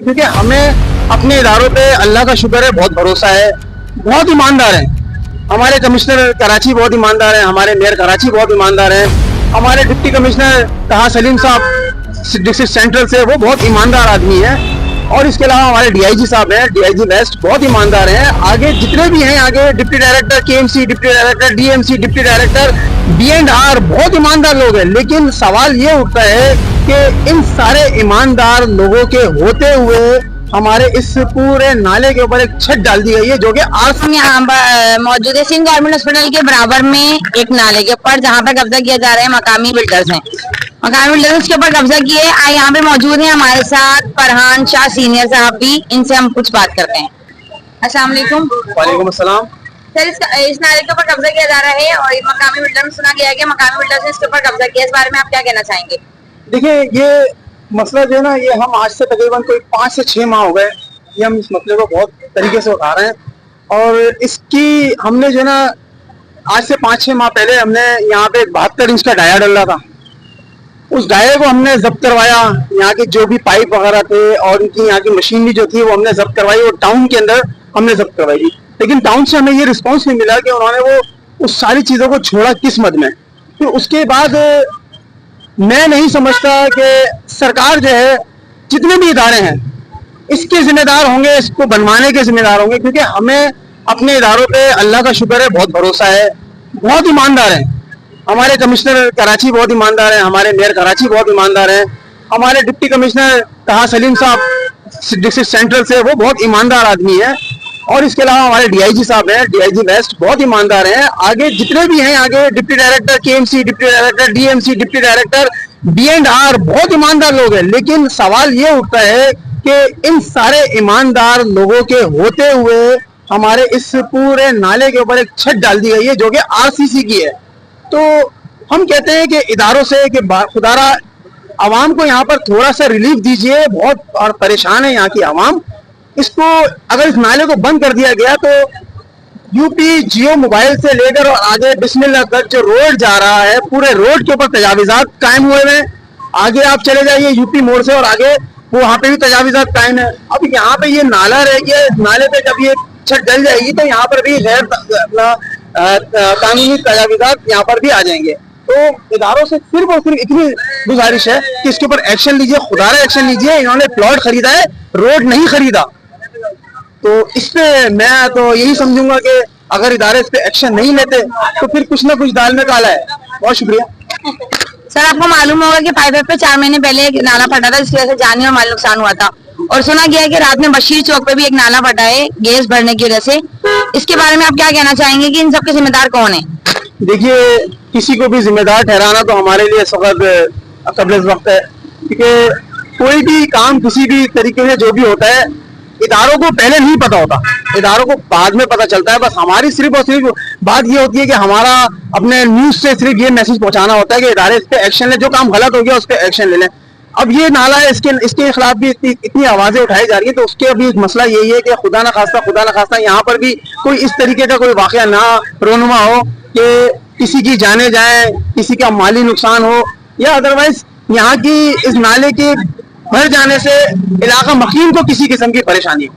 क्योंकि हमें अपने इदारों पे अल्लाह का शुक्र है, बहुत भरोसा है, बहुत ईमानदार हैं। हमारे कमिश्नर कराची बहुत ईमानदार हैं, हमारे मेयर कराची बहुत ईमानदार हैं, हमारे डिप्टी कमिश्नर तहा सलीम साहब डिस्ट्रिक्ट सेंट्रल से, वो बहुत ईमानदार आदमी है। और इसके अलावा हमारे डीआईजी साहब हैं, डीआईजी वेस्ट, बहुत ईमानदार हैं। आगे जितने भी हैं, आगे deputy director KMC, deputy director DMC, deputy director B&R, बहुत ईमानदार लोग हैं। लेकिन सवाल ये उठता है कि इन सारे ईमानदार लोगों के होते हुए हमारे इस पूरे नाले के ऊपर एक छत डाल दी गई है, जो कि आज हम यहाँ मौजूद है सिंध गवर्नमेंट हॉस्पिटल के बराबर में एक नाले के ऊपर, जहाँ पर कब्जा किया जा रहा है मकामी बिल्डर्स हैं। मकामी बिल्डर्स के ऊपर कब्जा किए। यहाँ पे मौजूद है हमारे साथ फरहान शाह सीनियर साहब भी, इनसे हम कुछ बात करते हैं। अस्सलाम वालेकुम। वालेकुम अस्सलाम। सर, इस नाले के ऊपर कब्जा किया जा रहा है और मकामी बिल्डर में सुना गया है कि मकामी बिल्डर्स ने इसके ऊपर कब्जा किया, इस बारे में आप क्या कहना चाहेंगे? देखिए, ये मसला जो है ना, ये हम आज से तकरीबन कोई 5 से 6 माह हो गए, ये हम इस मसले को बहुत तरीके से उठा रहे हैं। और इसकी हमने जो है ना, आज से 5-6 माह पहले हमने यहाँ पे 72 इंच का डाया डाला था। उस डाये को हमने जब्त करवाया, यहाँ के जो भी पाइप वगैरह थे और इनकी यहाँ की मशीनरी जो थी वो हमने जब्त करवाई और टाउन के अंदर हमने जब्त करवाई थी। लेकिन टाउन से हमें ये रिस्पॉन्स नहीं मिला कि उन्होंने वो उस सारी चीज़ों को छोड़ा किस मद में। तो उसके बाद मैं नहीं समझता कि सरकार जो है, जितने भी इदारे हैं, इसके जिम्मेदार होंगे, इसको बनवाने के जिम्मेदार होंगे। क्योंकि हमें अपने इदारों पे अल्लाह का शुक्र है, बहुत भरोसा है, बहुत ईमानदार हैं। हमारे कमिश्नर कराची बहुत ईमानदार हैं, हमारे मेयर कराची बहुत ईमानदार हैं, हमारे डिप्टी कमिश्नर तहा सलीम साहब डिस्ट्रिक्ट सेंट्रल से, वो बहुत ईमानदार आदमी है। और इसके अलावा हमारे डीआईजी साहब हैं, डीआईजी वेस्ट, बहुत ईमानदार हैं। आगे जितने भी हैं, आगे deputy director KMC, deputy director DMC, deputy director B&R, बहुत ईमानदार लोग हैं। लेकिन सवाल ये उठता है कि इन सारे ईमानदार लोगों के होते हुए हमारे इस पूरे नाले के ऊपर एक छत डाल दी गई है, जो कि RCC की है। तो हम कहते हैं कि इदारों से कि खुदारा आवाम को यहाँ पर थोड़ा सा रिलीफ दीजिए, बहुत और परेशान है यहाँ की आवाम। इसको अगर इस नाले को बंद कर दिया गया तो यूपी जियो मोबाइल से लेकर और आगे बिस्मिल्लाह तक जो रोड जा रहा है, पूरे रोड के ऊपर तजावीज़ात कायम हुए हैं। आगे आप चले जाइए यूपी मोड़ से और आगे, वो वहाँ पे भी तजावीज़ात कायम है। अब यहाँ पे ये नाला रह गया, नाले पे जब ये छत डल जाएगी तो यहाँ पर भी गैर कानूनी तजावीज़ात यहाँ पर भी आ जाएंगे। तो इदारों से सिर्फ और सिर्फ इतनी गुजारिश है कि इसके ऊपर एक्शन लीजिए, खुदारा एक्शन लीजिए। इन्होंने प्लॉट खरीदा है, रोड नहीं खरीदा। तो इस पे मैं तो यही समझूंगा कि अगर इदारे इस पे एक्शन नहीं लेते तो फिर कुछ ना कुछ दाल में काला है। बहुत शुक्रिया। सर, आपको मालूम होगा कि 5F पे 4 महीने पहले एक नाला फटा था, जिसकी वजह से जानी और माल नुकसान हुआ था। और सुना गया है कि रात में बशीर चौक पे भी एक नाला फटा है गैस भरने की वजह से। इसके बारे में आप क्या कहना चाहेंगे कि इन सबके जिम्मेदार कौन है? देखिए, किसी को भी जिम्मेदार ठहराना तो हमारे लिए इस वक्त कब्ल वक्त है। क्योंकि कोई भी काम किसी भी तरीके से जो भी होता है, इदारों को पहले नहीं पता होता, इदारों को बाद में पता चलता है। बस हमारी सिर्फ और सिर्फ बात ये होती है कि हमारा अपने न्यूज से सिर्फ ये मैसेज पहुंचाना होता है कि इदारे इस पे एक्शन लें, जो काम गलत हो गया उस पर एक्शन ले लें। अब ये नाला है, इसके खिलाफ भी इतनी आवाजें उठाई जा रही है, तो उसके अभी मसला यही है कि खुदा ना खास्ता यहाँ पर भी कोई इस तरीके का कोई वाकया ना रोनुमा हो कि किसी की जाने जाए, किसी का माली नुकसान हो, या अदरवाइज यहाँ की इस नाले के भर जाने से इलाका मकीन को किसी किस्म की परेशानी हो।